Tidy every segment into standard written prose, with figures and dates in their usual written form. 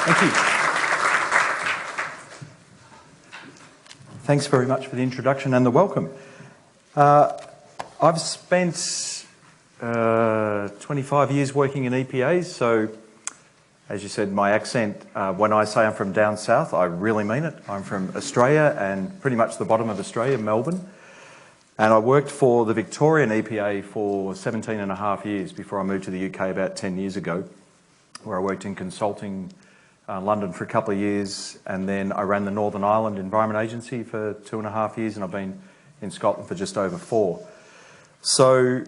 Thank you. Thanks very much for the introduction and the welcome. I've spent 25 years working in EPAs, so as you said, my accent, when I say I'm from down south, I really mean it. I'm from Australia and pretty much the bottom of Australia, Melbourne. And I worked for the Victorian EPA for 17 and a half years before I moved to the UK about 10 years ago, where I worked in consulting, London for a couple of years, and then I ran the Northern Ireland Environment Agency for 2.5 years, and I've been in Scotland for just over 4. So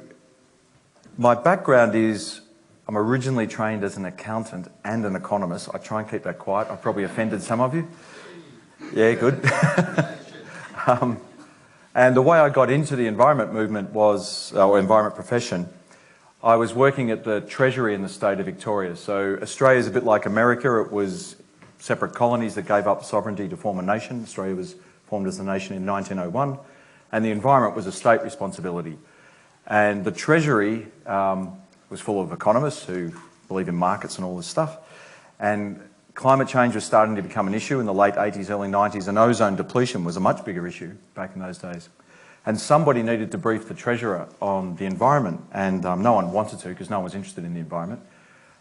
my background is I'm originally trained as an accountant and an economist. I try and keep that quiet. I've probably offended some of you. Yeah, good. And the way I got into the environment movement was, or environment profession, I was working at the Treasury in the state of Victoria. So Australia's a bit like America. It was separate colonies that gave up sovereignty to form a nation. Australia was formed as a nation in 1901, and the environment was a state responsibility. And the Treasury was full of economists who believe in markets and all this stuff. And climate change was starting to become an issue in the late 80s, early 90s, and ozone depletion was a much bigger issue back in those days. And somebody needed to brief the Treasurer on the environment, and no one wanted to because no one was interested in the environment.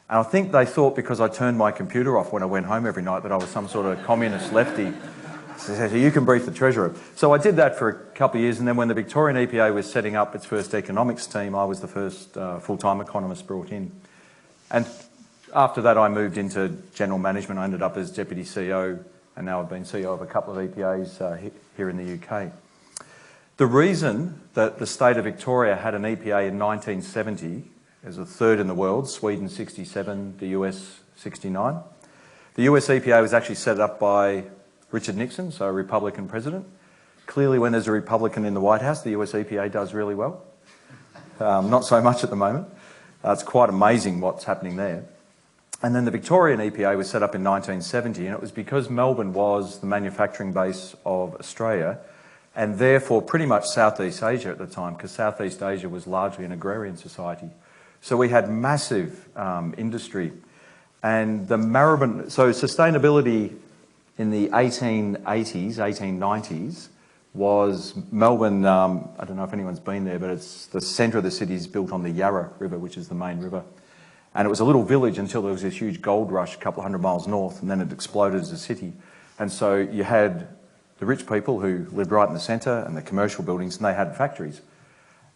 And I think they thought because I turned my computer off when I went home every night that I was some sort of communist lefty. So they said, you can brief the Treasurer. So I did that for a couple of years, and then when the Victorian EPA was setting up its first economics team, I was the first full-time economist brought in. And after that I moved into general management. I ended up as Deputy CEO, and now I've been CEO of a couple of EPAs here in the UK. The reason that the state of Victoria had an EPA in 1970 is a third in the world, Sweden 67, the US 69. The US EPA was actually set up by Richard Nixon, so a Republican president. Clearly when there's a Republican in the White House, the US EPA does really well. Not so much at the moment. It's quite amazing what's happening there. And then the Victorian EPA was set up in 1970, and it was because Melbourne was the manufacturing base of Australia, and therefore pretty much Southeast Asia at the time, because Southeast Asia was largely an agrarian society. So we had massive industry. And the Maribyrnong, so sustainability in the 1880s, 1890s, was Melbourne, I don't know if anyone's been there, but it's the centre of the city is built on the Yarra River, which is the main river. And it was a little village until there was this huge gold rush a couple of hundred miles north, and then it exploded as a city. And so you had the rich people who lived right in the centre and the commercial buildings, and they had factories.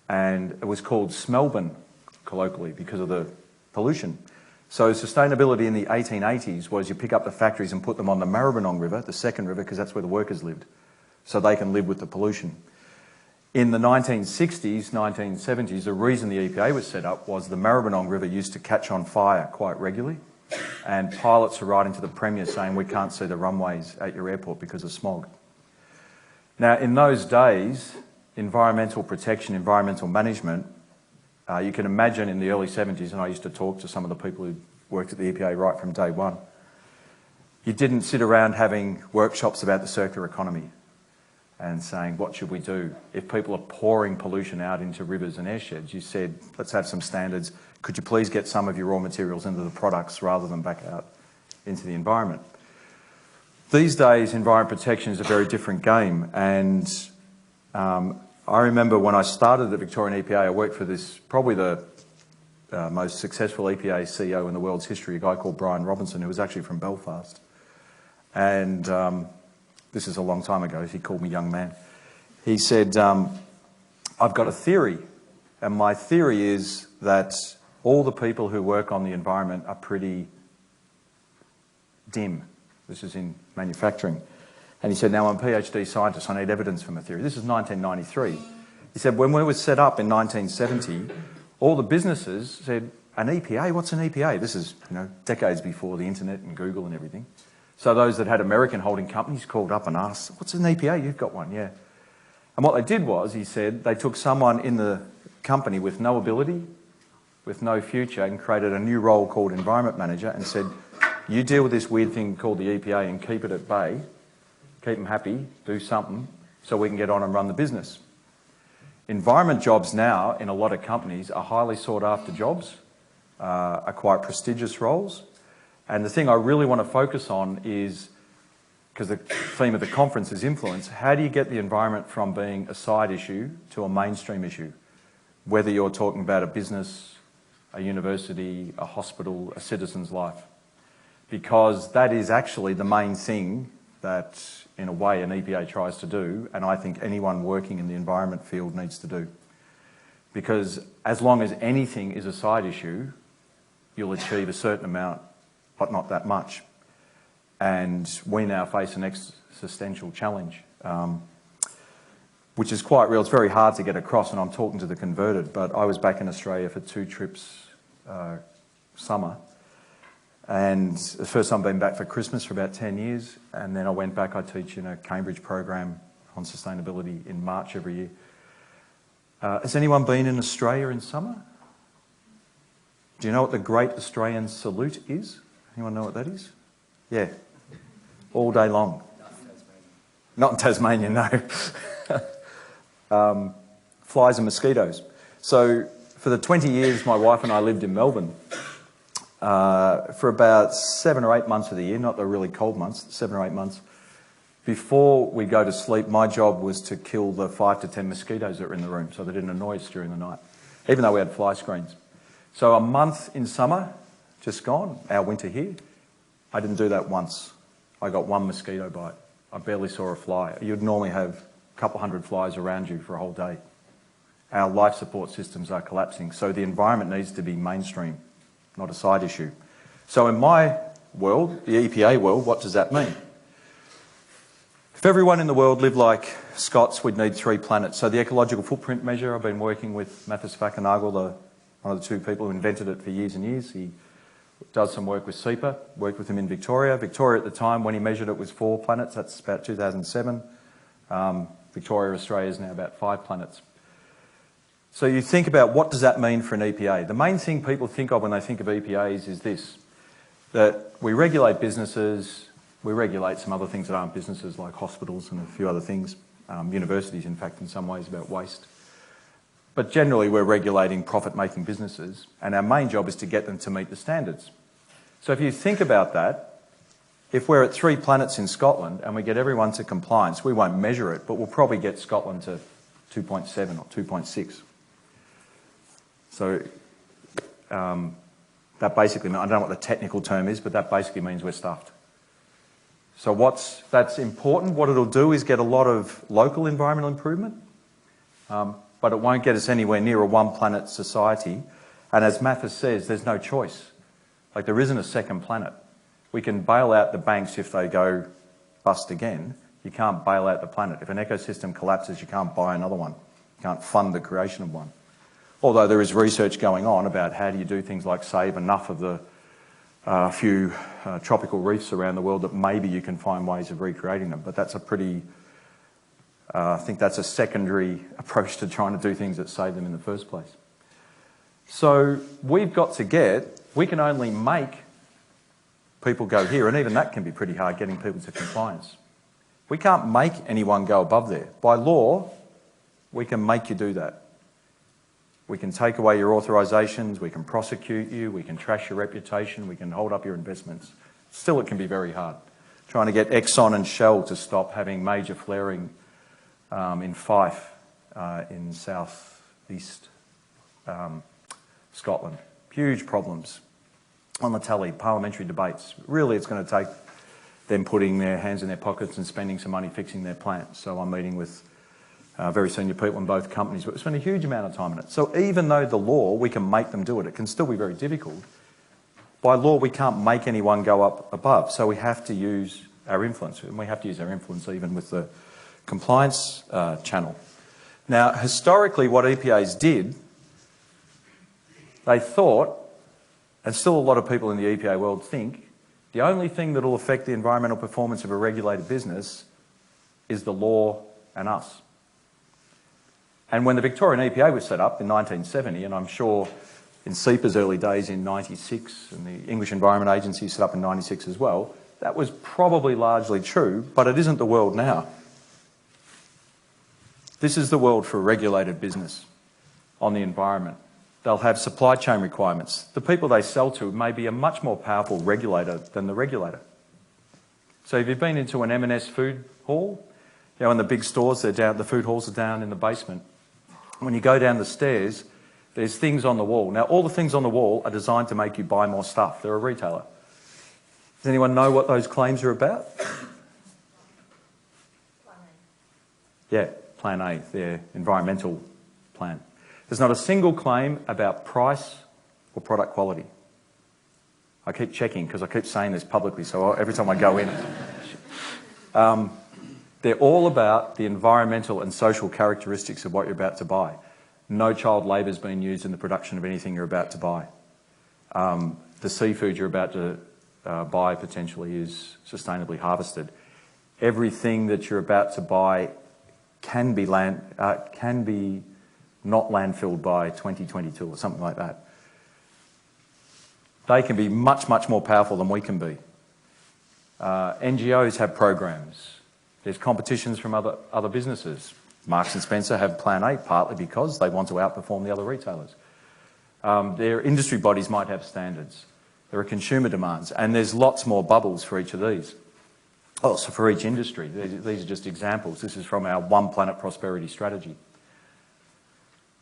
And it was called Smelbourne, colloquially, because of the pollution. So sustainability in the 1880s was you pick up the factories and put them on the Maribyrnong River, the second river, because that's where the workers lived, so they can live with the pollution. In the 1960s, 1970s, the reason the EPA was set up was the Maribyrnong River used to catch on fire quite regularly, and pilots were writing to the Premier saying, we can't see the runways at your airport because of smog. Now, in those days, environmental protection, environmental management, you can imagine in the early 70s, and I used to talk to some of the people who worked at the EPA right from day one, you didn't sit around having workshops about the circular economy and saying, what should we do? If people are pouring pollution out into rivers and airsheds, you said, let's have some standards. Could you please get some of your raw materials into the products rather than back out into the environment? These days, environment protection is a very different game, and I remember when I started the Victorian EPA, I worked for this, probably the most successful EPA CEO in the world's history, a guy called Brian Robinson, who was actually from Belfast. And this is a long time ago, he called me young man. He said, I've got a theory, and my theory is that all the people who work on the environment are pretty dim. This is in manufacturing. And he said, now I'm a PhD scientist, I need evidence for my theory. This is 1993. He said, when we were set up in 1970, all the businesses said, an EPA? What's an EPA? This is, decades before the internet and Google and everything. So those that had American holding companies called up and asked, what's an EPA? You've got one, yeah. And what they did was, he said, they took someone in the company with no ability, with no future, and created a new role called environment manager and said, you deal with this weird thing called the EPA and keep it at bay, keep them happy, do something, so we can get on and run the business. Environment jobs now in a lot of companies are highly sought after jobs, are quite prestigious roles, And the thing I really want to focus on is, because the theme of the conference is influence, how do you get the environment from being a side issue to a mainstream issue? Whether you're talking about a business, a university, a hospital, a citizen's life. Because that is actually the main thing that, in a way, an EPA tries to do, and I think anyone working in the environment field needs to do. Because as long as anything is a side issue, you'll achieve a certain amount, but not that much. And we now face an existential challenge, which is quite real. It's very hard to get across, and I'm talking to the converted, but I was back in Australia for 2 trips summer. And the first time I've been back for Christmas for about 10 years, and then I went back. I teach in a Cambridge program on sustainability in March every year. Has anyone been in Australia in summer? Do you know what the Great Australian Salute is? Anyone know what that is? Yeah, all day long. Not in Tasmania, no. Flies and mosquitoes. So for the 20 years my wife and I lived in Melbourne, for about 7 or 8 months of the year, not the really cold months, 7 or 8 months, before we go to sleep, my job was to kill the 5 to 10 mosquitoes that were in the room so they didn't annoy us during the night, even though we had fly screens. So a month in summer, just gone, our winter here, I didn't do that once. I got 1 mosquito bite. I barely saw a fly. You'd normally have a couple hundred flies around you for a whole day. Our life support systems are collapsing, so the environment needs to be mainstream, not a side issue. So in my world, the EPA world, what does that mean? If everyone in the world lived like Scots, we'd need 3 planets. So the ecological footprint measure, I've been working with Mathis Vakanagle, one of the 2 people who invented it for years and years. He does some work with SEPA, worked with him in Victoria. Victoria at the time, when he measured it, was 4 planets. That's about 2007. Victoria, Australia is now about 5 planets. So you think about what does that mean for an EPA. The main thing people think of when they think of EPAs is this, that we regulate businesses, we regulate some other things that aren't businesses like hospitals and a few other things, universities in fact in some ways about waste. But generally we're regulating profit-making businesses, and our main job is to get them to meet the standards. So if you think about that, if we're at 3 planets in Scotland and we get everyone to compliance, we won't measure it, but we'll probably get Scotland to 2.7 or 2.6. So that basically, I don't know what the technical term is, but that basically means we're stuffed. So that's important. What it'll do is get a lot of local environmental improvement, but it won't get us anywhere near a 1-planet society. And as Mathis says, there's no choice. Like, there isn't a second planet. We can bail out the banks if they go bust again. You can't bail out the planet. If an ecosystem collapses, you can't buy another one. You can't fund the creation of one. Although there is research going on about how do you do things like save enough of the few tropical reefs around the world that maybe you can find ways of recreating them. But that's a pretty, I think that's a secondary approach to trying to do things that save them in the first place. So we've got to we can only make people go here, and even that can be pretty hard, getting people to compliance. We can't make anyone go above there. By law, we can make you do that. We can take away your authorisations, we can prosecute you, we can trash your reputation, we can hold up your investments. Still, it can be very hard. Trying to get Exxon and Shell to stop having major flaring in Fife in south-east Scotland. Huge problems on the tally, parliamentary debates. Really, it's going to take them putting their hands in their pockets and spending some money fixing their plant. So I'm meeting with very senior people in both companies, but we spend a huge amount of time on it. So even though the law, we can make them do it, it can still be very difficult. By law, we can't make anyone go up above, so we have to use our influence, and we have to use our influence even with the compliance channel. Now, historically, what EPAs did, they thought, and still a lot of people in the EPA world think, the only thing that will affect the environmental performance of a regulated business is the law and us. And when the Victorian EPA was set up in 1970, and I'm sure in SEPA's early days in 96, and the English Environment Agency set up in 96 as well, that was probably largely true, but it isn't the world now. This is the world for regulated business on the environment. They'll have supply chain requirements. The people they sell to may be a much more powerful regulator than the regulator. So if you've been into an M&S food hall, you know, in the big stores, they're down, the food halls are down in the basement. When you go down the stairs, there's things on the wall. Now, all the things on the wall are designed to make you buy more stuff. They're a retailer. Does anyone know what those claims are about? Yeah, Plan A, their environmental plan. There's not a single claim about price or product quality. I keep checking because I keep saying this publicly, so every time I go in. They're all about the environmental and social characteristics of what you're about to buy. No child labour is being used in the production of anything you're about to buy. The seafood you're about to buy potentially is sustainably harvested. Everything that you're about to buy can be not landfilled by 2022 or something like that. They can be much, much more powerful than we can be. NGOs have programs. There's competitions from other businesses. Marks and Spencer have Plan A, partly because they want to outperform the other retailers. Their industry bodies might have standards. There are consumer demands, and there's lots more bubbles for each of these. Oh, so for each industry. These are just examples. This is from our One Planet Prosperity strategy.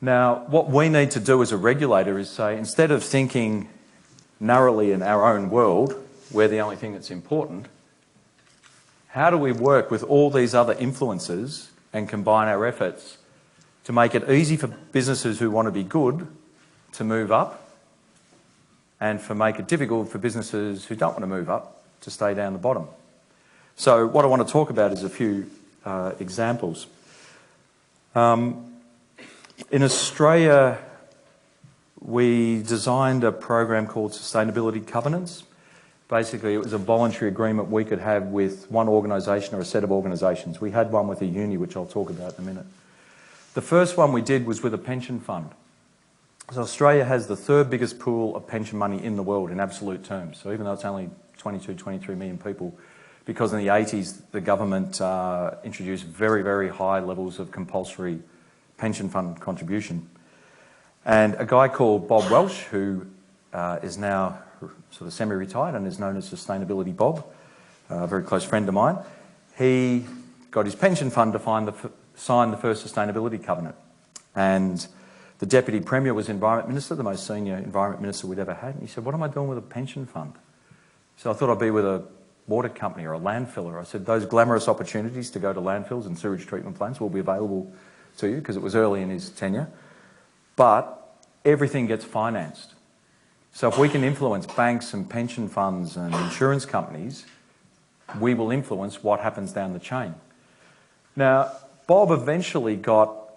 Now, what we need to do as a regulator is say, instead of thinking narrowly in our own world, we're the only thing that's important, how do we work with all these other influences and combine our efforts to make it easy for businesses who want to be good to move up, and make it difficult for businesses who don't want to move up to stay down the bottom? So what I want to talk about is a few examples. In Australia, we designed a program called Sustainability Covenants. Basically, it was a voluntary agreement we could have with one organisation or a set of organisations. We had one with a uni, which I'll talk about in a minute. The first one we did was with a pension fund. So Australia has the third biggest pool of pension money in the world in absolute terms. So even though it's only 22, 23 million people, because in the 80s the government introduced very, very high levels of compulsory pension fund contribution. And a guy called Bob Welsh, who is now sort of semi-retired and is known as Sustainability Bob, a very close friend of mine, he got his pension fund to sign the first Sustainability Covenant. And the Deputy Premier was Environment Minister, the most senior Environment Minister we'd ever had. And he said, what am I doing with a pension fund? So I thought I'd be with a water company or a landfiller. I said, those glamorous opportunities to go to landfills and sewage treatment plants will be available to you, because it was early in his tenure. But everything gets financed. So if we can influence banks and pension funds and insurance companies, we will influence what happens down the chain. Now, Bob eventually got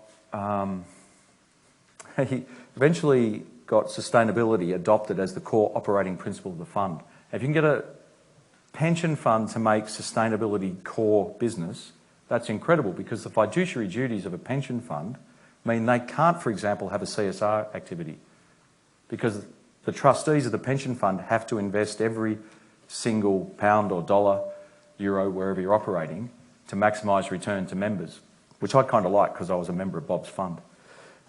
sustainability adopted as the core operating principle of the fund. If you can get a pension fund to make sustainability core business, that's incredible, because the fiduciary duties of a pension fund mean they can't, for example, have a CSR activity, because the trustees of the pension fund have to invest every single pound or dollar, euro, wherever you're operating, to maximise return to members, which I kind of like because I was a member of Bob's fund.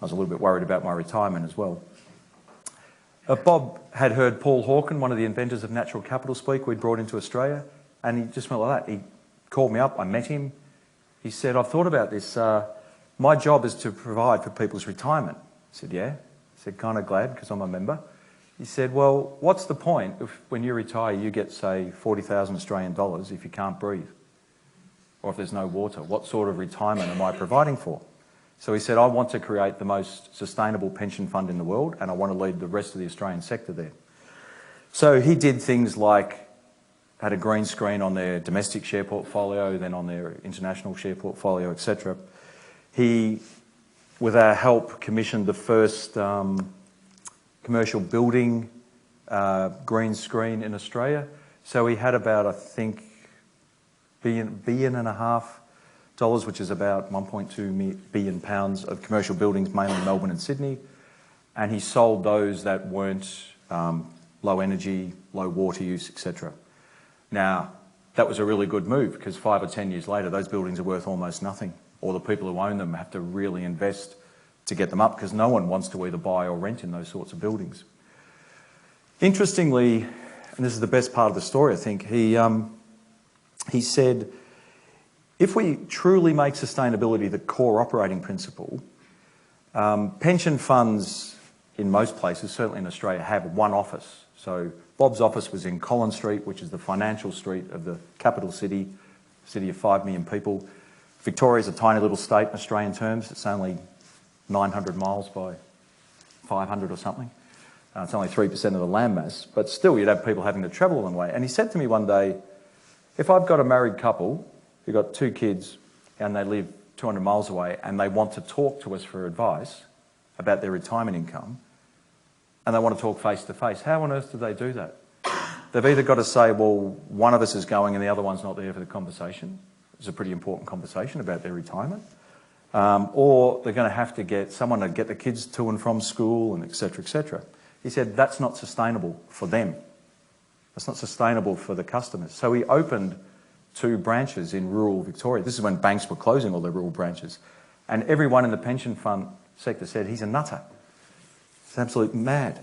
I was a little bit worried about my retirement as well. Bob had heard Paul Hawken, one of the inventors of natural capital, speak. We'd brought into Australia, and he just went like that. He called me up, I met him. He said, I've thought about this. My job is to provide for people's retirement. I said, yeah. I said, kind of glad, because I'm a member. He said, well, what's the point if when you retire you get, say, 40,000 Australian dollars if you can't breathe? Or if there's no water? What sort of retirement am I providing for? So he said, I want to create the most sustainable pension fund in the world, and I want to lead the rest of the Australian sector there. So he did things like had a green screen on their domestic share portfolio, then on their international share portfolio, etc. He, with our help, commissioned the first commercial building green screen in Australia. So he had about, I think, billion and a half dollars, which is about 1.2 billion pounds of commercial buildings, mainly in Melbourne and Sydney. And he sold those that weren't low energy, low water use, etc. Now, that was a really good move, because 5 or 10 years later, those buildings are worth almost nothing, or the people who own them have to really invest to get them up because no one wants to either buy or rent in those sorts of buildings. Interestingly, and this is the best part of the story, I think, he said, if we truly make sustainability the core operating principle, pension funds in most places, certainly in Australia, have one office. So Bob's office was in Collins Street, which is the financial street of the capital city of 5 million people. Victoria's a tiny little state in Australian terms. It's only 900 miles by 500 or something. It's only 3% of the landmass, but still you'd have people having to travel a long way. And he said to me one day, if I've got a married couple who've got 2 kids and they live 200 miles away and they want to talk to us for advice about their retirement income and they want to talk face to face, how on earth do they do that? They've either got to say, well, one of us is going and the other one's not there for the conversation. It's a pretty important conversation about their retirement. Or they're going to have to get someone to get the kids to and from school and et cetera, et cetera. He said that's not sustainable for them. That's not sustainable for the customers. So he opened 2 branches in rural Victoria. This is when banks were closing all their rural branches. And everyone in the pension fund sector said, he's a nutter. He's absolutely mad.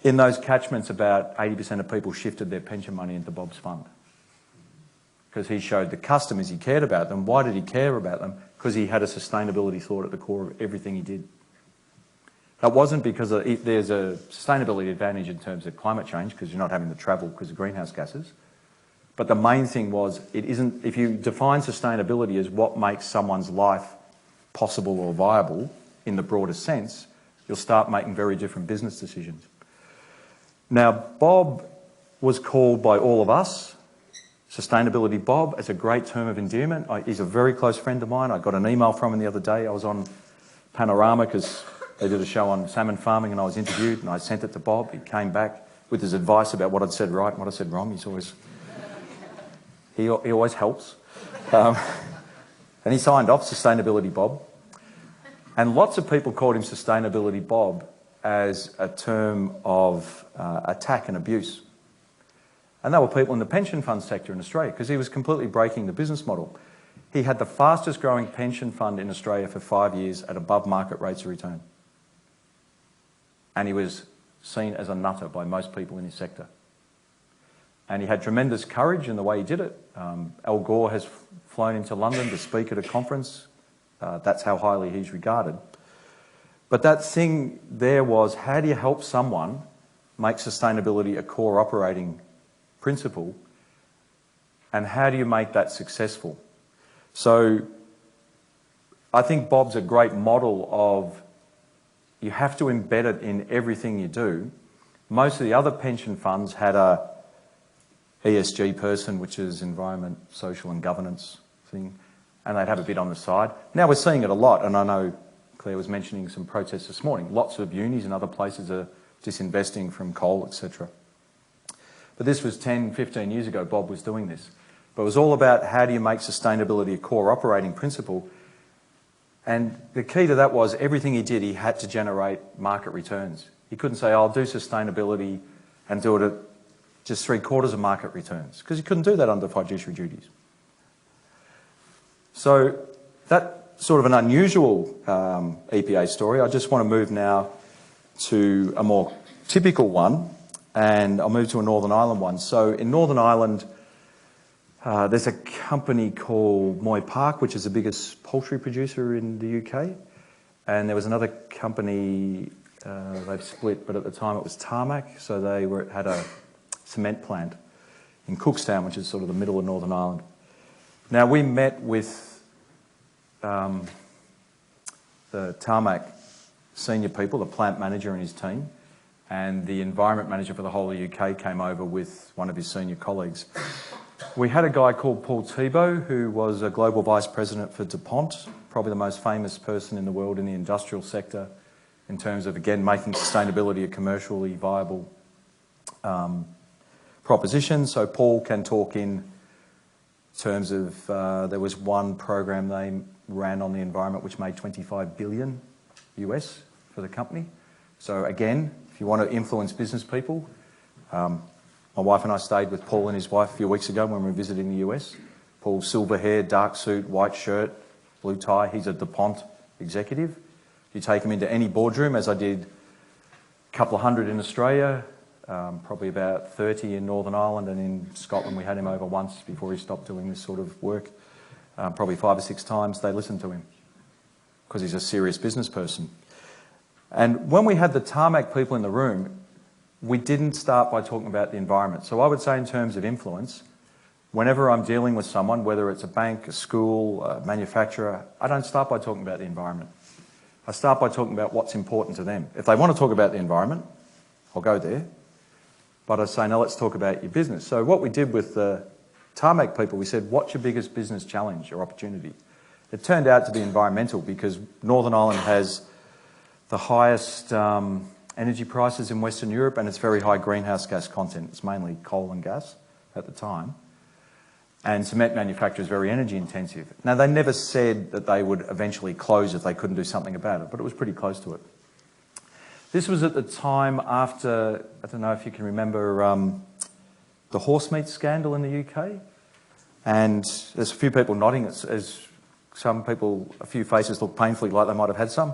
In those catchments, about 80% of people shifted their pension money into Bob's fund. Because he showed the customers he cared about them. Why did he care about them? Because he had a sustainability thought at the core of everything he did. That wasn't because there's a sustainability advantage in terms of climate change, because you're not having to travel because of greenhouse gases. But the main thing was, it isn't, if you define sustainability as what makes someone's life possible or viable in the broadest sense, you'll start making very different business decisions. Now, Bob was called by all of us, Sustainability Bob, as a great term of endearment. He's a very close friend of mine. I got an email from him the other day. I was on Panorama because they did a show on salmon farming and I was interviewed and I sent it to Bob. He came back with his advice about what I'd said right and what I said wrong. He always helps. And he signed off Sustainability Bob. And lots of people called him Sustainability Bob as a term of attack and abuse. And they were people in the pension fund sector in Australia because he was completely breaking the business model. He had the fastest growing pension fund in Australia for 5 years at above market rates of return. And he was seen as a nutter by most people in his sector. And he had tremendous courage in the way he did it. Al Gore has flown into London to speak at a conference. That's how highly he's regarded. But that thing there was, how do you help someone make sustainability a core operating principle, and how do you make that successful? So I think Bob's a great model of, you have to embed it in everything you do. Most of the other pension funds had a ESG person, which is environment, social and governance thing, and they'd have a bit on the side. Now we're seeing it a lot, and I know Claire was mentioning some protests this morning. Lots of unis and other places are disinvesting from coal, etc. But this was 10, 15 years ago, Bob was doing this. But it was all about how do you make sustainability a core operating principle. And the key to that was everything he did, he had to generate market returns. He couldn't say, I'll do sustainability and do it at just 3/4 of market returns, because he couldn't do that under fiduciary duties. So that's sort of an unusual EPA story. I just want to move now to a more typical one. And I'll move to a Northern Ireland one. So in Northern Ireland, there's a company called Moy Park, which is the biggest poultry producer in the UK. And there was another company, they've split, but at the time it was Tarmac. So they had a cement plant in Cookstown, which is sort of the middle of Northern Ireland. Now we met with the Tarmac senior people, the plant manager and his team, and the environment manager for the whole of the UK came over with one of his senior colleagues. We had a guy called Paul Tebow, who was a global vice president for DuPont, probably the most famous person in the world in the industrial sector in terms of, again, making sustainability a commercially viable proposition. So Paul can talk in terms of, there was one program they ran on the environment which made $25 billion US for the company. So again, if you want to influence business people, my wife and I stayed with Paul and his wife a few weeks ago when we were visiting the US. Paul's silver hair, dark suit, white shirt, blue tie. He's a DuPont executive. You take him into any boardroom, as I did a couple of hundred in Australia, probably about 30 in Northern Ireland, and in Scotland we had him over once before he stopped doing this sort of work. Probably 5 or 6 times they listened to him because he's a serious business person. And when we had the Tarmac people in the room, we didn't start by talking about the environment. So I would say in terms of influence, whenever I'm dealing with someone, whether it's a bank, a school, a manufacturer, I don't start by talking about the environment. I start by talking about what's important to them. If they want to talk about the environment, I'll go there. But I say, no, let's talk about your business. So what we did with the Tarmac people, we said, what's your biggest business challenge or opportunity? It turned out to be environmental because Northern Ireland has the highest energy prices in Western Europe, and it's very high greenhouse gas content. It's mainly coal and gas at the time. And cement manufacture is very energy intensive. Now, they never said that they would eventually close if they couldn't do something about it, but it was pretty close to it. This was at the time after, I don't know if you can remember, the horse meat scandal in the UK. And there's a few people nodding as some people, a few faces look painfully like they might have had some.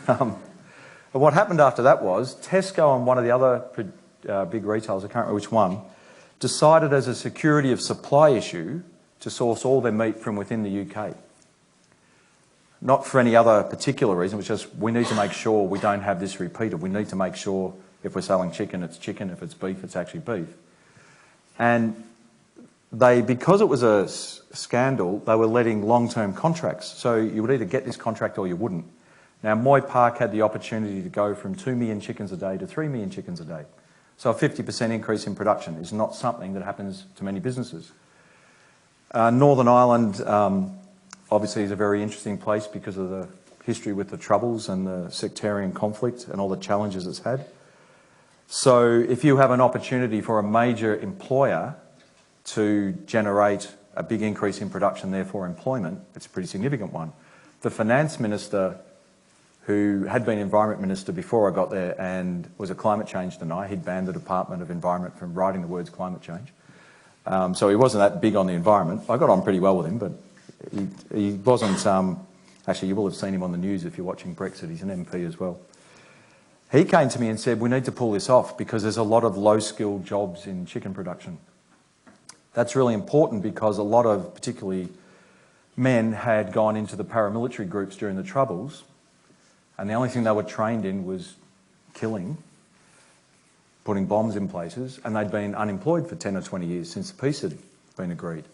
But what happened after that was Tesco and one of the other big retailers, I can't remember which one, decided as a security of supply issue to source all their meat from within the UK. Not for any other particular reason, it was just we need to make sure we don't have this repeated. We need to make sure if we're selling chicken, it's chicken. If it's beef, it's actually beef. And they, because it was a scandal, they were letting long-term contracts. So you would either get this contract or you wouldn't. Now, Moy Park had the opportunity to go from 2 million chickens a day to 3 million chickens a day. So a 50% increase in production is not something that happens to many businesses. Northern Ireland obviously is a very interesting place because of the history with the Troubles and the sectarian conflict and all the challenges it's had. So if you have an opportunity for a major employer to generate a big increase in production, therefore employment, it's a pretty significant one. The finance minister, who had been Environment Minister before I got there and was a climate change denier. He'd banned the Department of Environment from writing the words climate change. So he wasn't that big on the environment. I got on pretty well with him, but he wasn't... actually, you will have seen him on the news if you're watching Brexit. He's an MP as well. He came to me and said, we need to pull this off because there's a lot of low-skilled jobs in chicken production. That's really important because a lot of, particularly men, had gone into the paramilitary groups during the Troubles, and the only thing they were trained in was killing, putting bombs in places, and they'd been unemployed for 10 or 20 years since the peace had been agreed.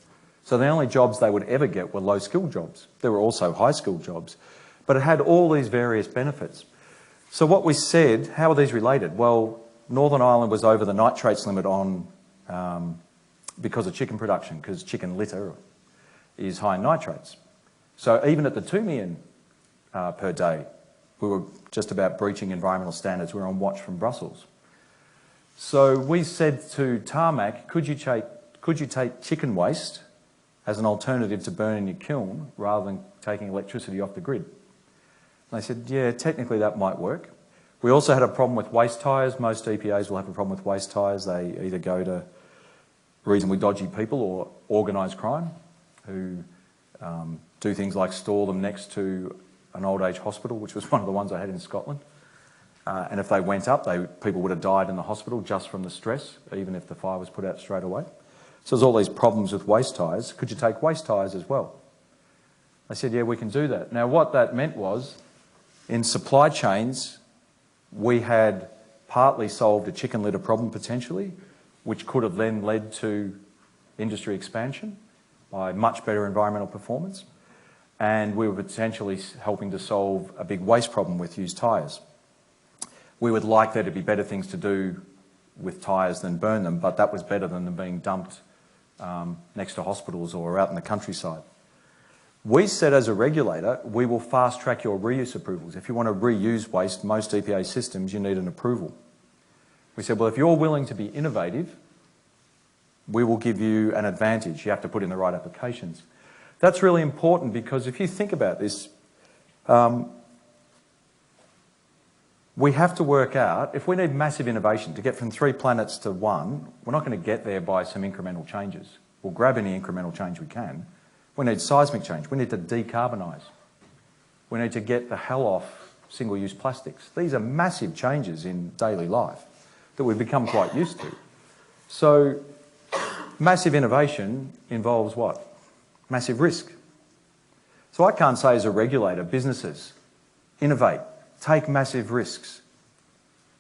So the only jobs they would ever get were low-skilled jobs. There were also high-skilled jobs, but it had all these various benefits. So what we said, how are these related? Well, Northern Ireland was over the nitrates limit on because of chicken production, because chicken litter is high in nitrates. So even at the 2 million per day, we were just about breaching environmental standards. We were on watch from Brussels. So we said to Tarmac, could you take chicken waste as an alternative to burn in your kiln rather than taking electricity off the grid? And they said, yeah, technically that might work. We also had a problem with waste tyres. Most EPAs will have a problem with waste tyres. They either go to reasonably dodgy people or organised crime who do things like store them next to an old age hospital, which was one of the ones I had in Scotland. And if they went up, people would have died in the hospital just from the stress, even if the fire was put out straight away. So there's all these problems with waste tyres. Could you take waste tyres as well? I said, yeah, we can do that. Now, what that meant was, in supply chains, we had partly solved a chicken litter problem potentially, which could have then led to industry expansion by much better environmental performance. And we were potentially helping to solve a big waste problem with used tyres. We would like there to be better things to do with tyres than burn them, but that was better than them being dumped next to hospitals or out in the countryside. We said as a regulator, we will fast track your reuse approvals. If you want to reuse waste, most EPA systems, you need an approval. We said, well, if you're willing to be innovative, we will give you an advantage. You have to put in the right applications. That's really important because if you think about this, we have to work out, if we need massive innovation to get from 3 planets to 1, we're not going to get there by some incremental changes. We'll grab any incremental change we can. We need seismic change. We need to decarbonise. We need to get the hell off single-use plastics. These are massive changes in daily life that we've become quite used to. So massive innovation involves what? Massive risk. So I can't say as a regulator, businesses, innovate, take massive risks,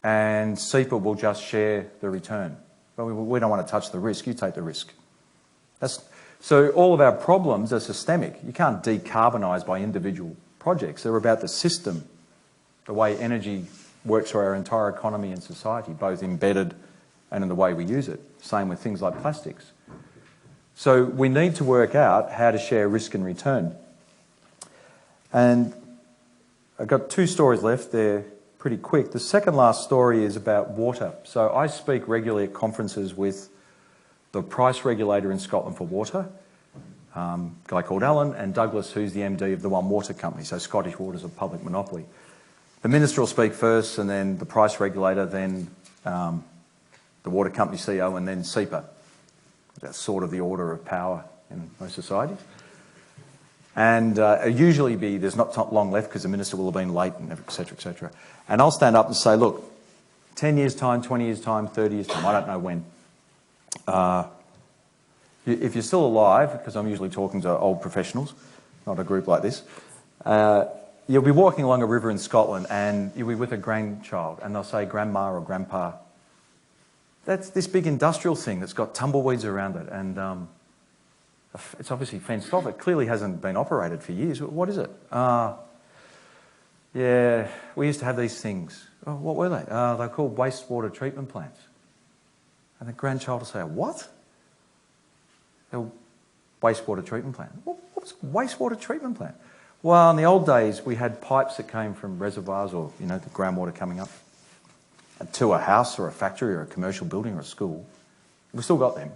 and SEPA will just share the return. Well, we don't want to touch the risk, you take the risk. So all of our problems are systemic. You can't decarbonise by individual projects. They're about the system, the way energy works for our entire economy and society, both embedded and in the way we use it. Same with things like plastics. So we need to work out how to share risk and return. And I've got 2 stories left. They're pretty quick. The second last story is about water. So I speak regularly at conferences with the price regulator in Scotland for water, a guy called Alan, and Douglas, who's the MD of the One Water Company. So Scottish Water's a public monopoly. The minister will speak first, and then the price regulator, then the water company CEO, and then SEPA. That's sort of the order of power in most societies. And usually there's not long left because the minister will have been late, and et cetera, et cetera. And I'll stand up and say, look, 10 years' time, 20 years' time, 30 years' time, I don't know when. If you're still alive, because I'm usually talking to old professionals, not a group like this, you'll be walking along a river in Scotland and you'll be with a grandchild and they'll say grandma or grandpa. That's this big industrial thing that's got tumbleweeds around it and it's obviously fenced off. It clearly hasn't been operated for years. What is it? Yeah, we used to have these things. Oh, what were they? They're called wastewater treatment plants. And the grandchild will say, what? A wastewater treatment plant. What was a wastewater treatment plant? Well, in the old days, we had pipes that came from reservoirs or, the groundwater coming up to a house or a factory or a commercial building or a school. We've still got them.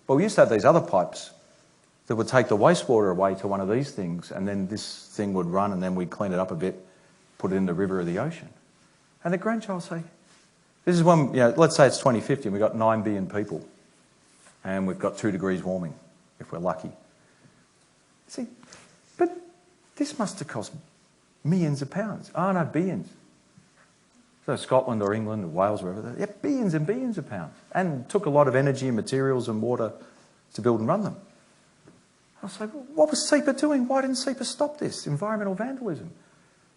But we used to have these other pipes that would take the wastewater away to one of these things, and then this thing would run, and then we'd clean it up a bit, put it in the river or the ocean. And the grandchild say, this is when, let's say it's 2050 and we've got 9 billion people and we've got 2 degrees warming, if we're lucky. See, but this must have cost millions of pounds. Oh, no, billions. So Scotland or England or Wales, wherever, yeah, billions and billions of pounds. And took a lot of energy and materials and water to build and run them. I was like, well, what was SEPA doing? Why didn't SEPA stop this? Environmental vandalism.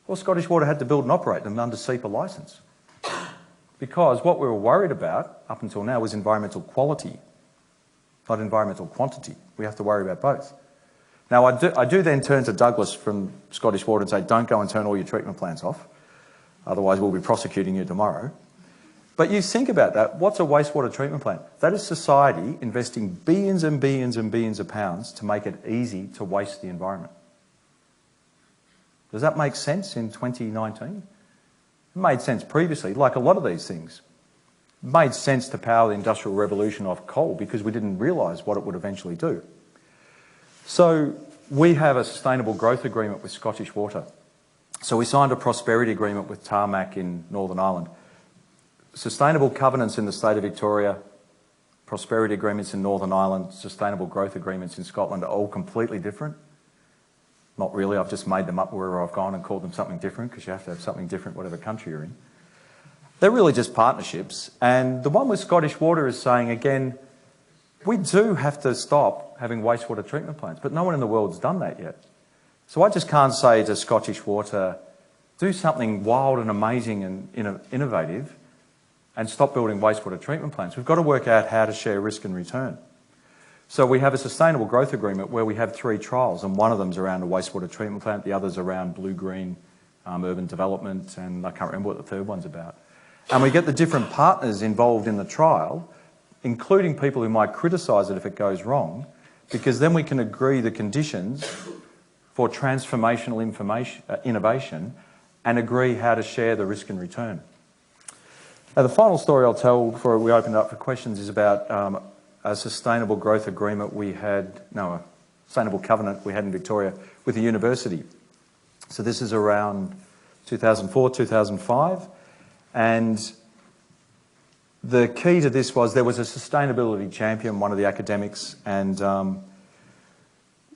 Well, Scottish Water had to build and operate them under SEPA licence. Because what we were worried about up until now was environmental quality, not environmental quantity. We have to worry about both. Now, I do then turn to Douglas from Scottish Water and say, don't go and turn all your treatment plants off. Otherwise, we'll be prosecuting you tomorrow. But you think about that. What's a wastewater treatment plant? That is society investing billions and billions and billions of pounds to make it easy to waste the environment. Does that make sense in 2019? It made sense previously, like a lot of these things. It made sense to power the Industrial Revolution off coal because we didn't realise what it would eventually do. So we have a sustainable growth agreement with Scottish Water. So we signed a prosperity agreement with Tarmac in Northern Ireland. Sustainable covenants in the state of Victoria, prosperity agreements in Northern Ireland, sustainable growth agreements in Scotland are all completely different. Not really, I've just made them up wherever I've gone and called them something different because you have to have something different whatever country you're in. They're really just partnerships. And the one with Scottish Water is saying, again, we do have to stop having wastewater treatment plants, but no one in the world's done that yet. So I just can't say to Scottish Water, do something wild and amazing and innovative and stop building wastewater treatment plants. We've got to work out how to share risk and return. So we have a sustainable growth agreement where we have 3 trials, and one of them's around a wastewater treatment plant, the other's around blue-green urban development, and I can't remember what the third one's about. And we get the different partners involved in the trial, including people who might criticise it if it goes wrong, because then we can agree the conditions for transformational innovation and agree how to share the risk and return. Now, the final story I'll tell before we open it up for questions is about a sustainable growth agreement a sustainable covenant we had in Victoria with a university. So this is around 2004, 2005. And the key to this was there was a sustainability champion, one of the academics, and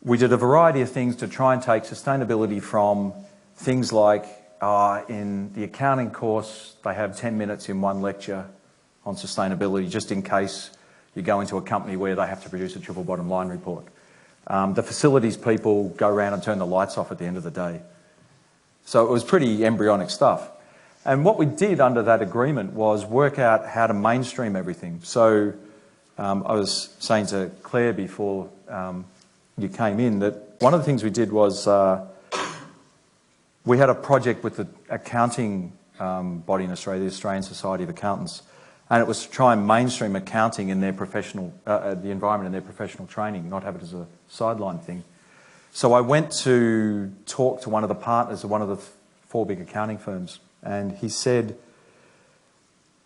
we did a variety of things to try and take sustainability from things like in the accounting course, they have 10 minutes in one lecture on sustainability, just in case you go into a company where they have to produce a triple bottom line report. The facilities people go around and turn the lights off at the end of the day. So it was pretty embryonic stuff. And what we did under that agreement was work out how to mainstream everything. So I was saying to Claire before you came in that one of the things we did was we had a project with the accounting body in Australia, the Australian Society of Accountants, and it was to try and mainstream accounting in their professional, the environment in their professional training, not have it as a sideline thing. So I went to talk to one of the partners of one of the 4 big accounting firms, and he said,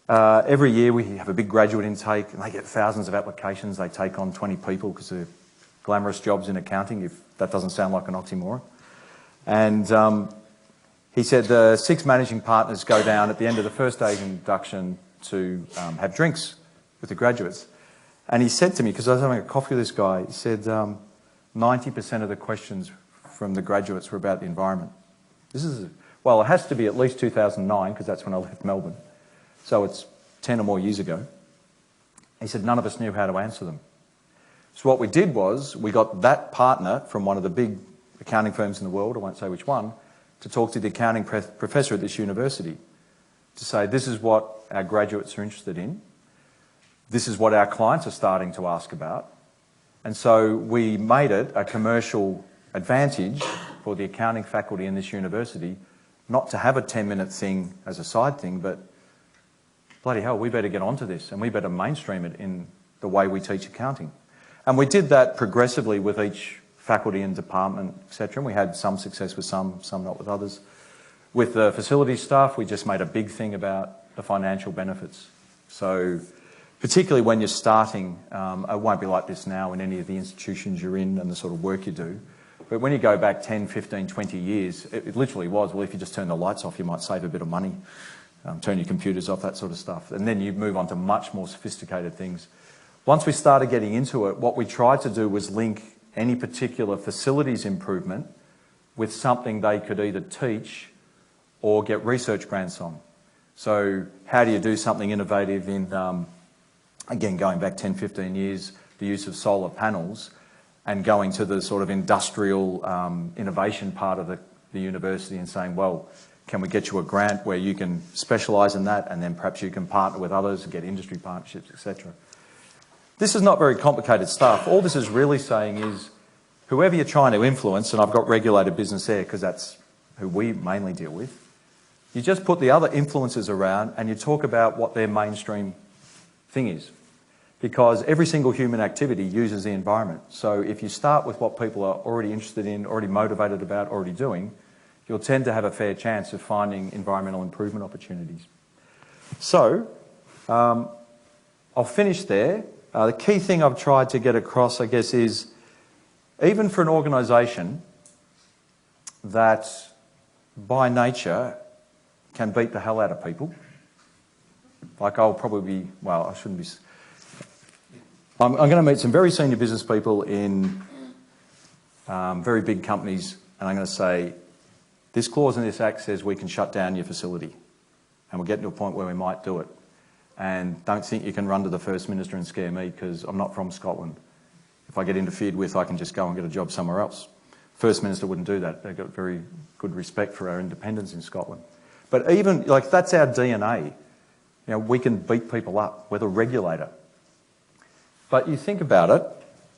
every year we have a big graduate intake and they get thousands of applications. They take on 20 people because they're glamorous jobs in accounting, if that doesn't sound like an oxymoron. And he said the 6 managing partners go down at the end of the first day of induction to have drinks with the graduates. And he said to me, because I was having a coffee with this guy, he said 90% of the questions from the graduates were about the environment. This is, well, it has to be at least 2009, because that's when I left Melbourne. So it's 10 or more years ago. He said none of us knew how to answer them. So what we did was we got that partner from one of the big accounting firms in the world, I won't say which one, to talk to the accounting professor at this university to say this is what our graduates are interested in, this is what our clients are starting to ask about, and so we made it a commercial advantage for the accounting faculty in this university not to have a 10-minute thing as a side thing, but bloody hell, we better get onto this and we better mainstream it in the way we teach accounting. And we did that progressively with each faculty and department, etc. And we had some success with some not with others. With the facilities staff, we just made a big thing about the financial benefits. So particularly when you're starting, it won't be like this now in any of the institutions you're in and the sort of work you do. But when you go back 10, 15, 20 years, it literally was, well, if you just turn the lights off, you might save a bit of money. Turn your computers off, that sort of stuff. And then you move on to much more sophisticated things. Once we started getting into it, what we tried to do was link any particular facilities improvement with something they could either teach or get research grants on. So how do you do something innovative in, again, going back 10, 15 years, the use of solar panels, and going to the sort of industrial innovation part of the university and saying, well, can we get you a grant where you can specialise in that, and then perhaps you can partner with others and get industry partnerships, etc. This is not very complicated stuff. All this is really saying is whoever you're trying to influence, and I've got regulated business there because that's who we mainly deal with, you just put the other influencers around and you talk about what their mainstream thing is. Because every single human activity uses the environment. So if you start with what people are already interested in, already motivated about, already doing, you'll tend to have a fair chance of finding environmental improvement opportunities. So I'll finish there. The key thing I've tried to get across, I guess, is even for an organisation that by nature can beat the hell out of people, like I'll probably be, well, I shouldn't be, I'm going to meet some very senior business people in very big companies, and I'm going to say, this clause in this act says we can shut down your facility, and we're getting to a point where we might do it. And don't think you can run to the First Minister and scare me, because I'm not from Scotland. If I get interfered with, I can just go and get a job somewhere else. First Minister wouldn't do that. They've got very good respect for our independence in Scotland. But even, like, that's our DNA. You know, we can beat people up. We're the regulator. But you think about it,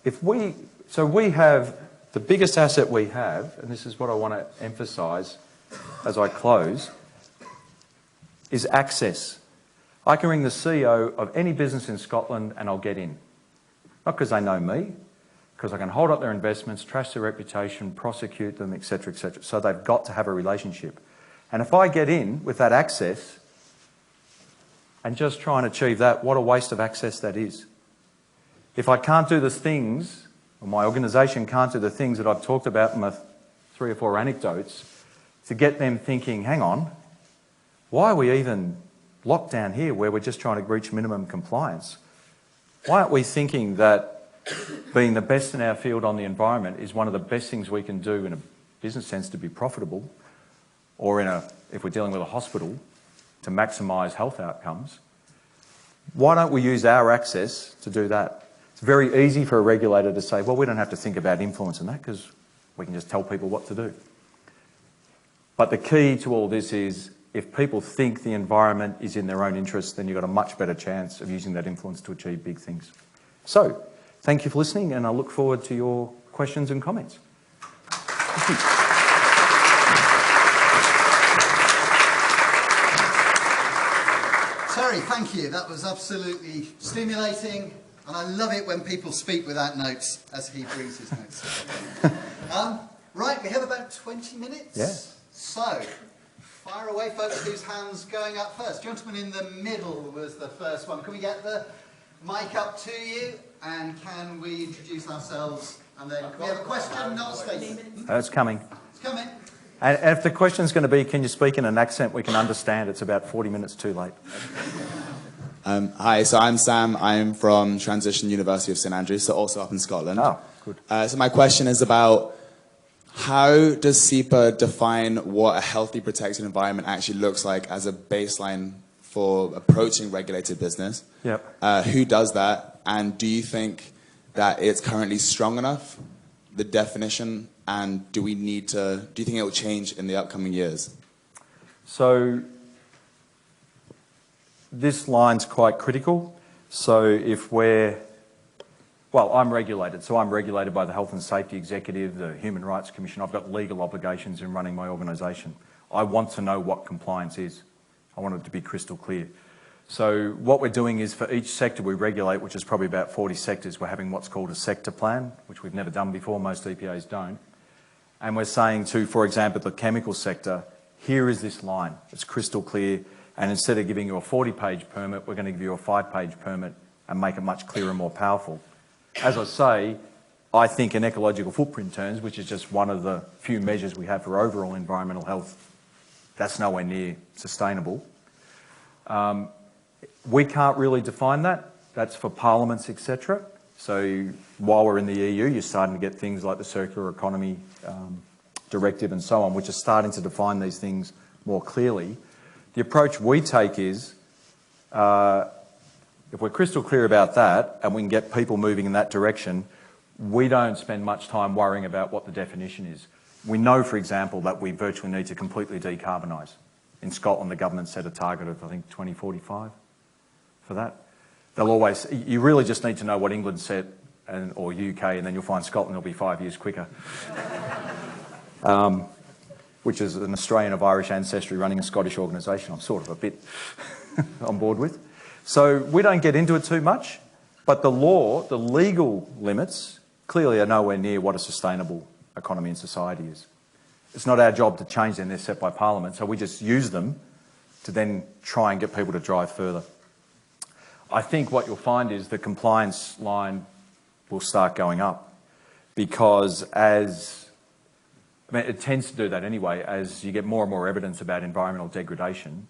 if we, so we have, the biggest asset we have, and this is what I want to emphasise as I close, is access. I can ring the CEO of any business in Scotland and I'll get in. Not because they know me, because I can hold up their investments, trash their reputation, prosecute them, etc., etc. So they've got to have a relationship. And if I get in with that access and just try and achieve that, what a waste of access that is. If I can't do the things, or my organisation can't do the things that I've talked about in my 3 or 4 anecdotes, to get them thinking, hang on, why are we even locked down here where we're just trying to reach minimum compliance? Why aren't we thinking that being the best in our field on the environment is one of the best things we can do in a business sense to be profitable? or if we're dealing with a hospital, to maximise health outcomes, why don't we use our access to do that? It's very easy for a regulator to say, well, we don't have to think about influence in that because we can just tell people what to do. But the key to all this is if people think the environment is in their own interest, then you've got a much better chance of using that influence to achieve big things. So, thank you for listening, and I look forward to your questions and comments. Thank you. Terry, thank you. That was absolutely stimulating, and I love it when people speak without notes, as he brings his notes. Right, we have about 20 minutes. Yeah. So, fire away, folks. Whose hand's going up first? Gentleman in the middle was the first one. Can we get the mic up to you? And can we introduce ourselves? And then we have a question, not a statement. It's coming. It's coming. And if the question's going to be, can you speak in an accent we can understand? It's about 40 minutes too late. Hi, so I'm Sam. I'm from Transition University of St Andrews, so also up in Scotland. Oh, good. So my question is about how does SEPA define what a healthy, protected environment actually looks like as a baseline for approaching regulated business? Yep. Who does that? And do you think that it's currently strong enough, the definition, and do you think it will change in the upcoming years? So this line's quite critical. So if I'm regulated. So I'm regulated by the Health and Safety Executive, the Human Rights Commission. I've got legal obligations in running my organisation. I want to know what compliance is. I want it to be crystal clear. So what we're doing is for each sector we regulate, which is probably about 40 sectors, we're having what's called a sector plan, which we've never done before, most EPAs don't. And we're saying to, for example, the chemical sector, here is this line, it's crystal clear, and instead of giving you a 40-page permit, we're going to give you a 5-page permit and make it much clearer and more powerful. As I say, I think in ecological footprint terms, which is just one of the few measures we have for overall environmental health, that's nowhere near sustainable. We can't really define that. That's for parliaments, etc. So while we're in the EU, you're starting to get things like the Circular Economy Directive and so on, which are starting to define these things more clearly. The approach we take is, if we're crystal clear about that and we can get people moving in that direction, we don't spend much time worrying about what the definition is. We know, for example, that we virtually need to completely decarbonise. In Scotland, the government set a target of, I think, 2045 for that. They'll always, you really just need to know what England set, or UK, and then you'll find Scotland will be 5 years quicker. Which is an Australian of Irish ancestry running a Scottish organisation I'm sort of a bit on board with. So we don't get into it too much, but the law, the legal limits, clearly are nowhere near what a sustainable economy and society is. It's not our job to change them, they're set by Parliament, so we just use them to then try and get people to drive further. I think what you'll find is the compliance line will start going up because it tends to do that anyway, as you get more and more evidence about environmental degradation,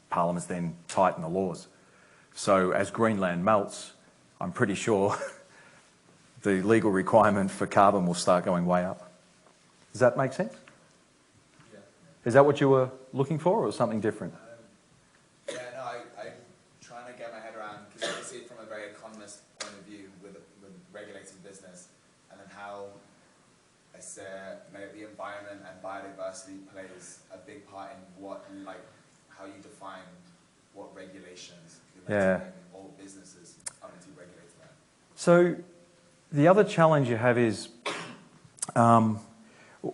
Parliaments then tighten the laws. So as Greenland melts, I'm pretty sure the legal requirement for carbon will start going way up. Does that make sense? Yeah. Is that what you were looking for or something different? Yeah, no, I'm trying to get my head around, because I see it from a very economist point of view with regulating business, and then how the environment and biodiversity plays a big part in how you define what regulations all businesses are meant to be regulated by. So the other challenge you have is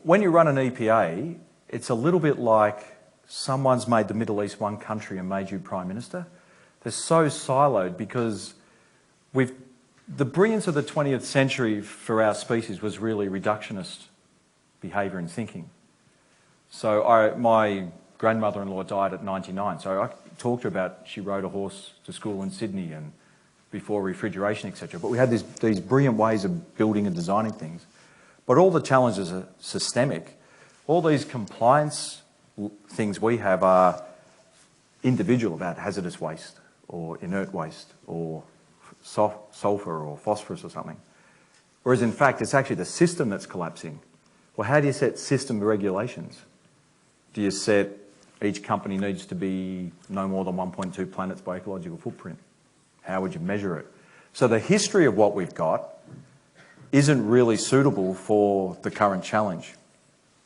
when you run an EPA, it's a little bit like someone's made the Middle East one country and made you Prime Minister. They're so siloed because the brilliance of the 20th century for our species was really reductionist behaviour and thinking. So my grandmother-in-law died at 99, so I talked to her about she rode a horse to school in Sydney and before refrigeration, etc. But we had these brilliant ways of building and designing things. But all the challenges are systemic. All these compliance things we have are individual about hazardous waste or inert waste or sulphur or phosphorus or something. Whereas in fact, it's actually the system that's collapsing. Well, how do you set system regulations? do you set each company needs to be no more than 1.2 planets by ecological footprint? How would you measure it? So the history of what we've got isn't really suitable for the current challenge.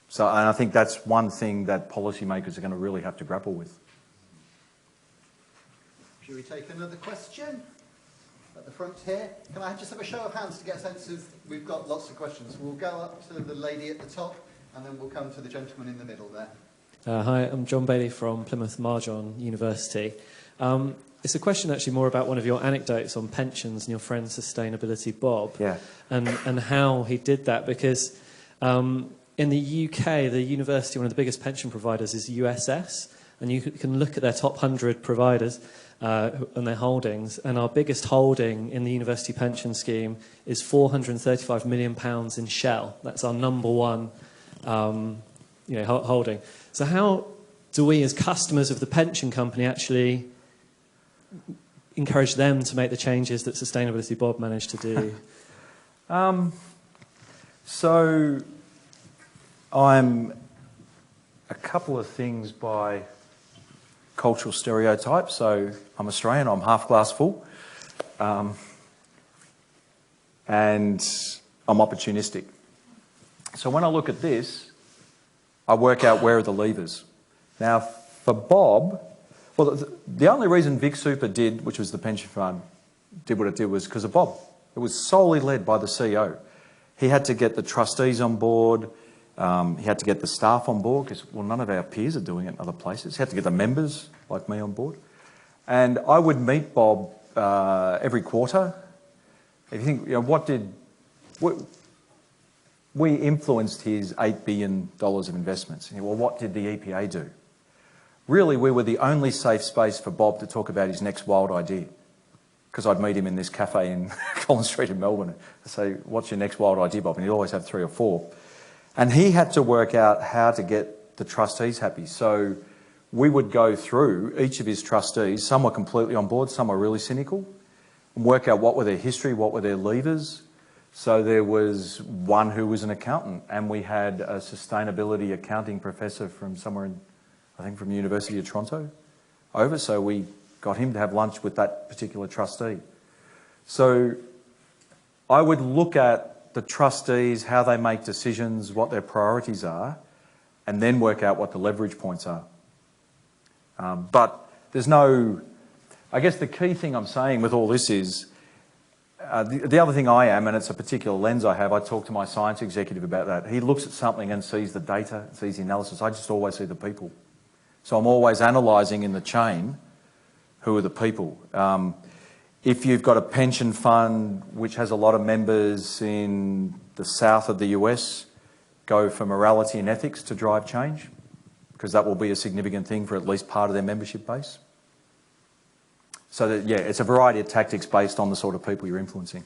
So, and I think that's one thing that policymakers are going to really have to grapple with. Should we take another question? At the front here. Can I just have a show of hands to get a sense of, we've got lots of questions. We'll go up to the lady at the top and then we'll come to the gentleman in the middle there. Hi, I'm John Bailey from Plymouth Marjon University. It's a question actually more about one of your anecdotes on pensions and your friend Sustainability Bob, Yeah. and how he did that, because in the UK, the university, one of the biggest pension providers is USS, and you can look at their top 100 providers and their holdings, and our biggest holding in the university pension scheme is £435 million in Shell. That's our number one holding. So how do we as customers of the pension company actually encourage them to make the changes that Sustainability Bob managed to do? So I'm a couple of things by cultural stereotype. So I'm Australian, I'm half glass full, and I'm opportunistic. So when I look at this, I work out where are the levers. Now for Bob, well, the only reason Vic Super did, which was the pension fund, did what it did was because of Bob. It was solely led by the CEO. He had to get the trustees on board. He had to get the staff on board because, well, none of our peers are doing it in other places. He had to get the members, like me, on board. And I would meet Bob every quarter. If you think, we influenced his $8 billion of investments. Well, what did the EPA do? Really, we were the only safe space for Bob to talk about his next wild idea. Because I'd meet him in this cafe in Collins Street in Melbourne. I'd say, what's your next wild idea, Bob? And he'd always have 3 or 4. And he had to work out how to get the trustees happy. So we would go through each of his trustees. Some were completely on board, some were really cynical, and work out what were their history, what were their levers. So there was one who was an accountant, and we had a sustainability accounting professor from somewhere in, I think from the University of Toronto over. So we got him to have lunch with that particular trustee. So I would look at the trustees, how they make decisions, what their priorities are, and then work out what the leverage points are. But there's no... I guess the key thing I'm saying with all this is, the other thing I am, and it's a particular lens I have, I talk to my science executive about that. He looks at something and sees the data, sees the analysis. I just always see the people. So I'm always analysing in the chain who are the people. If you've got a pension fund which has a lot of members in the south of the US, go for morality and ethics to drive change, because that will be a significant thing for at least part of their membership base. So that, yeah, it's a variety of tactics based on the sort of people you're influencing.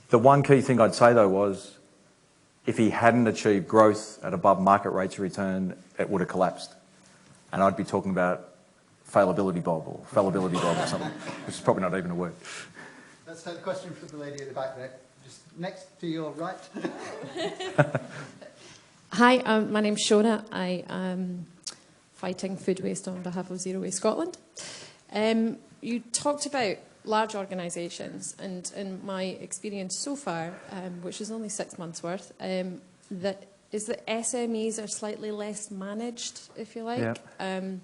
The one key thing I'd say though was, if he hadn't achieved growth at above market rates of return, it would have collapsed. And I'd be talking about failability Bob or fallibility Bob or something, which is probably not even a word. Let's take the question from the lady at the back there, just next to your right. Hi, my name's Shona. I am fighting food waste on behalf of Zero Waste Scotland. You talked about large organisations, and in my experience so far, which is only 6 months' worth, that SMEs are slightly less managed, if you like. Yep.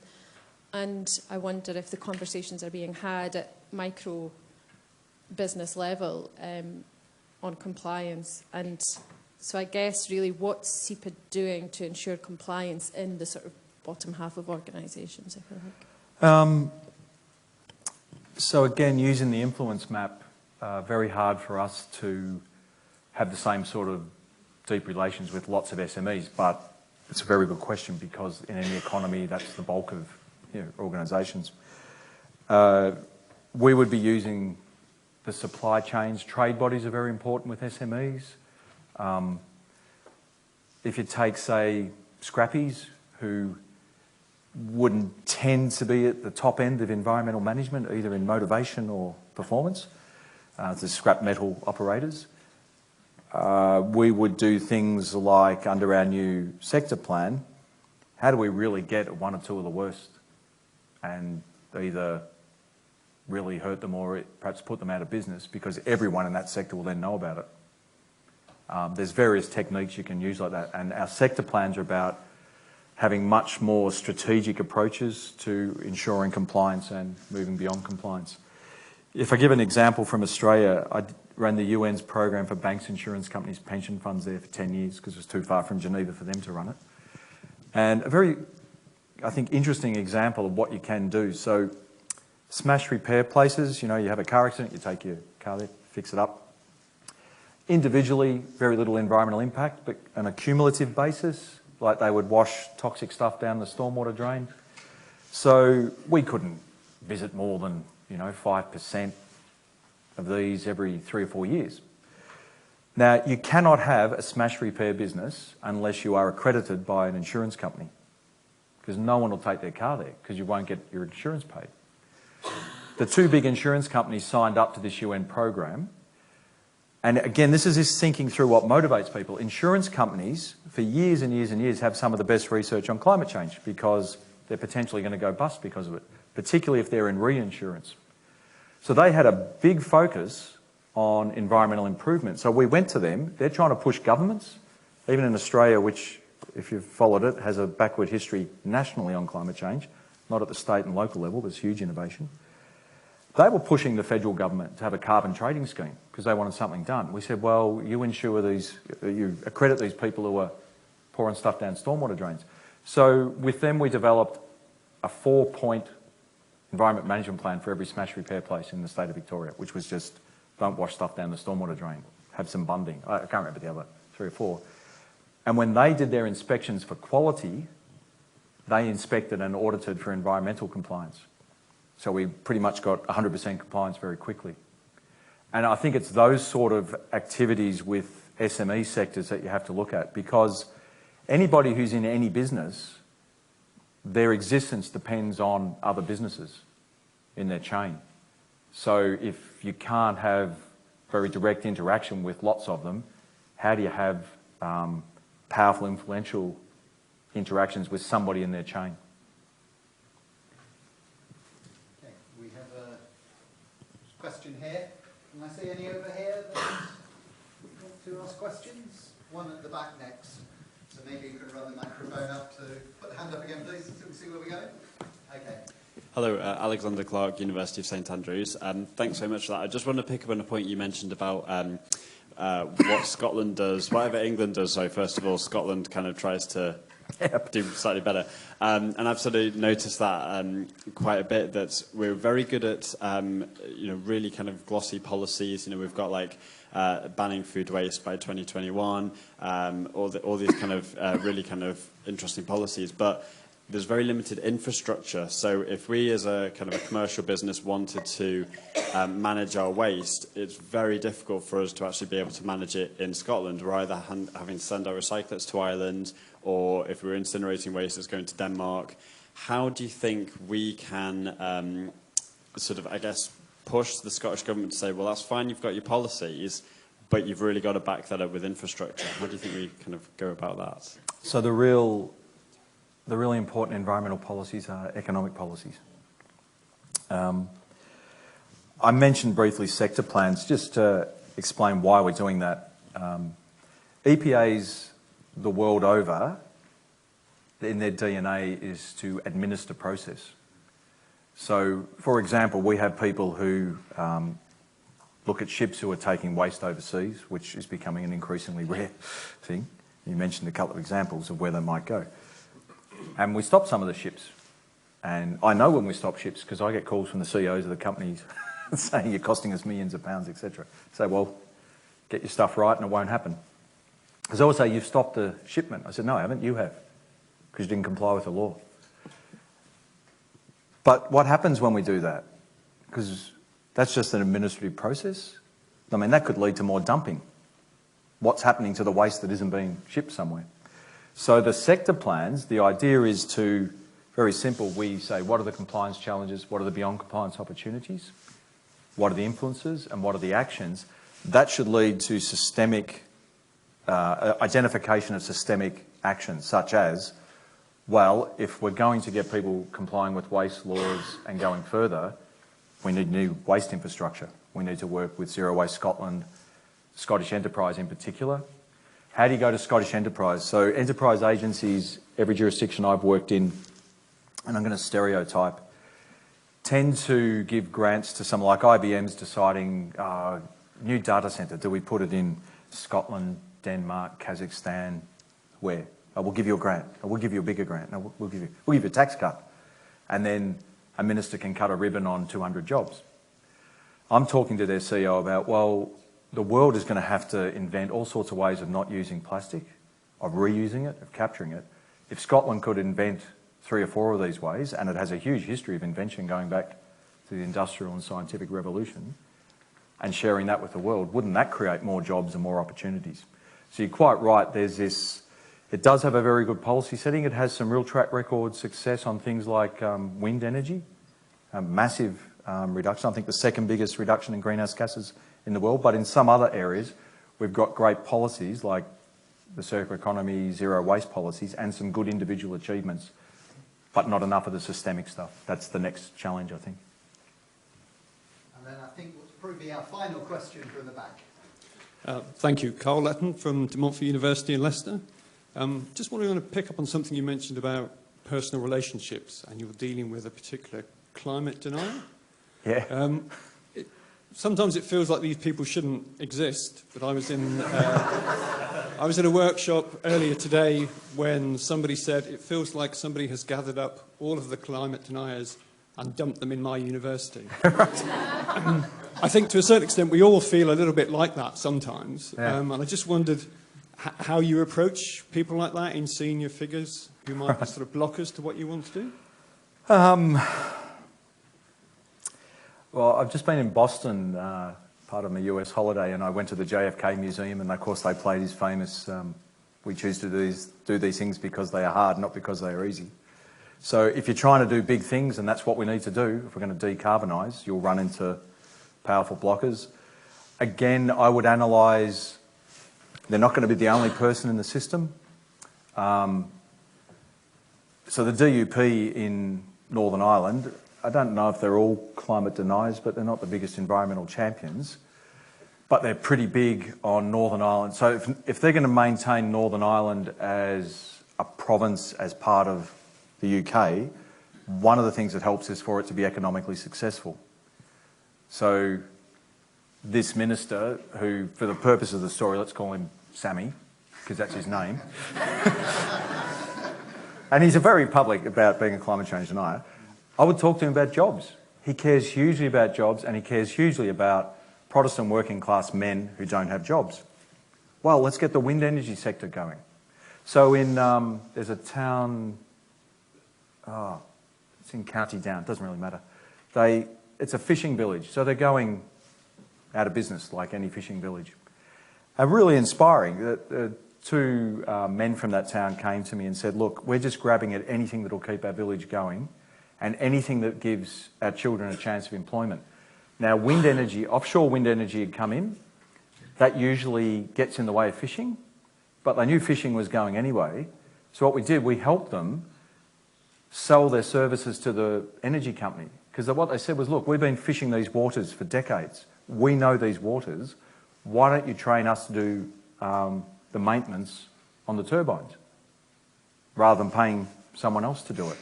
And I wonder if the conversations are being had at micro business level on compliance. And so I guess really what's SEPA doing to ensure compliance in the sort of bottom half of organisations, if you like? So again, using the influence map, very hard for us to have the same sort of deep relations with lots of SMEs, but it's a very good question because in any economy that's the bulk of organisations. We would be using the supply chains. Trade bodies are very important with SMEs. If you take, say, scrappies, who wouldn't tend to be at the top end of environmental management, either in motivation or performance, the scrap metal operators, we would do things like, under our new sector plan, how do we really get one or two of the worst and either really hurt them or perhaps put them out of business, because everyone in that sector will then know about it. There's various techniques you can use like that, and our sector plans are about having much more strategic approaches to ensuring compliance and moving beyond compliance. If I give an example from Australia, I ran the UN's program for banks, insurance companies, pension funds there for 10 years because it was too far from Geneva for them to run it. And a very, I think, interesting example of what you can do. So smash repair places, you know, you have a car accident, you take your car there, fix it up. Individually, very little environmental impact, but on a cumulative basis, like they would wash toxic stuff down the stormwater drain. So we couldn't visit more than, 5% of these every 3 or 4 years. Now, you cannot have a smash repair business unless you are accredited by an insurance company, because no one will take their car there because you won't get your insurance paid. The 2 big insurance companies signed up to this UN program. And again, this is just thinking through what motivates people. Insurance companies, for years and years and years, have some of the best research on climate change because they're potentially going to go bust because of it, particularly if they're in reinsurance. So they had a big focus on environmental improvement. So we went to them. They're trying to push governments, even in Australia, which, if you've followed it, has a backward history nationally on climate change, not at the state and local level, but it's huge innovation. They were pushing the federal government to have a carbon trading scheme because they wanted something done. We said, well, you accredit these people who are pouring stuff down stormwater drains. So with them, we developed a 4-point environment management plan for every smash repair place in the state of Victoria, which was just don't wash stuff down the stormwater drain, have some bunding. I can't remember the other 3 or 4. And when they did their inspections for quality, they inspected and audited for environmental compliance. So we pretty much got 100% compliance very quickly. And I think it's those sort of activities with SME sectors that you have to look at, because anybody who's in any business, their existence depends on other businesses in their chain. So if you can't have very direct interaction with lots of them, how do you have powerful, influential interactions with somebody in their chain? Question here. Can I see any over here that want to ask questions? One at the back next. So maybe you can run the microphone up to put the hand up again, please, so we can see where we're going. Okay. Hello, Alexander Clark, University of St Andrews. Thanks so much for that. I just want to pick up on a point you mentioned about what Scotland does, whatever England does. So first of all, Scotland kind of tries to do slightly better. And I've sort of noticed that quite a bit, that we're very good at, really kind of glossy policies. We've got like banning food waste by 2021, all these kind of really kind of interesting policies. But there's very limited infrastructure. So if we as a kind of a commercial business wanted to manage our waste, it's very difficult for us to actually be able to manage it in Scotland. We're either having to send our recyclers to Ireland, or if we're incinerating waste, it's going to Denmark. How do you think we can sort of, I guess, push the Scottish government to say, well, that's fine, you've got your policies, but you've really got to back that up with infrastructure? How do you think we kind of go about that? So the really important environmental policies are economic policies. I mentioned briefly sector plans, just to explain why we're doing that. EPAs the world over, in their DNA, is to administer process. So, for example, we have people who look at ships who are taking waste overseas, which is becoming an increasingly rare thing. You mentioned a couple of examples of where they might go. And we stop some of the ships. And I know when we stop ships because I get calls from the CEOs of the companies saying you're costing us millions of pounds, etc. Say, well, get your stuff right and it won't happen. Because I always say, you've stopped the shipment. I said, no, I haven't, you have, because you didn't comply with the law. But what happens when we do that? Because that's just an administrative process. I mean, that could lead to more dumping. What's happening to the waste that isn't being shipped somewhere? So the sector plans, the idea is to, very simple, we say, what are the compliance challenges? What are the beyond compliance opportunities? What are the influences? And what are the actions? That should lead to systemic identification of systemic actions, such as Well, if we're going to get people complying with waste laws and going further, we need new waste infrastructure. We need to work with Zero Waste Scotland, Scottish Enterprise in particular. How do you go to Scottish Enterprise? So enterprise agencies, every jurisdiction I've worked in, and I'm going to stereotype, tend to give grants to some, like IBM's deciding new data centre. Do we put it in Scotland, Denmark, Kazakhstan, where? Oh, we'll give you a grant. Or we'll give you a bigger grant. No, we'll give you a tax cut. And then a minister can cut a ribbon on 200 jobs. I'm talking to their CEO about, well, the world is going to have to invent all sorts of ways of not using plastic, of reusing it, of capturing it. If Scotland could invent 3 or 4 of these ways, and it has a huge history of invention going back to the Industrial and Scientific Revolution, and sharing that with the world, wouldn't that create more jobs and more opportunities? So you're quite right, there's this, it does have a very good policy setting. It has some real track record success on things like wind energy, a massive reduction. I think the second biggest reduction in greenhouse gases in the world, but in some other areas, we've got great policies like the circular economy, zero waste policies, and some good individual achievements, but not enough of the systemic stuff. That's the next challenge, I think. And then I think what's probably our final question from the back. Thank you. Carl Letton from De Montfort University in Leicester. Just wanted to pick up on something you mentioned about personal relationships, and you were dealing with a particular climate denier. Yeah. Sometimes it feels like these people shouldn't exist, but I was in a workshop earlier today when somebody said it feels like somebody has gathered up all of the climate deniers and dumped them in my university. I think to a certain extent we all feel a little bit like that sometimes, yeah. And I just wondered how you approach people like that in senior figures who might be sort of blockers to what you want to do? Well, I've just been in Boston, part of my US holiday, and I went to the JFK Museum, and of course they played his famous, we choose to do these things because they are hard, not because they are easy. So if you're trying to do big things, and that's what we need to do, if we're going to decarbonise, you'll run into powerful blockers. Again, I would analyse, they're not going to be the only person in the system. So the DUP in Northern Ireland, I don't know if they're all climate deniers, but they're not the biggest environmental champions. But they're pretty big on Northern Ireland. So if they're going to maintain Northern Ireland as a province, as part of the UK, one of the things that helps is for it to be economically successful. So this minister, who, for the purpose of the story, let's call him Sammy, because that's his name. And he's very public about being a climate change denier. I would talk to him about jobs. He cares hugely about jobs, and he cares hugely about Protestant working class men who don't have jobs. Well, let's get the wind energy sector going. So in, there's a town, it's in County Down, it doesn't really matter. It's a fishing village, so they're going out of business like any fishing village. Really inspiring. Two men from that town came to me and said, look, we're just grabbing at anything that will keep our village going and anything that gives our children a chance of employment. Now, wind energy, offshore wind energy had come in. That usually gets in the way of fishing, but they knew fishing was going anyway. So what we did, we helped them sell their services to the energy company. Because what they said was, look, we've been fishing these waters for decades. We know these waters. Why don't you train us to do the maintenance on the turbines rather than paying someone else to do it?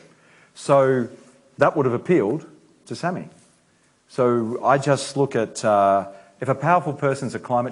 So that would have appealed to Sammy. So I just look at, if a powerful person's a climate change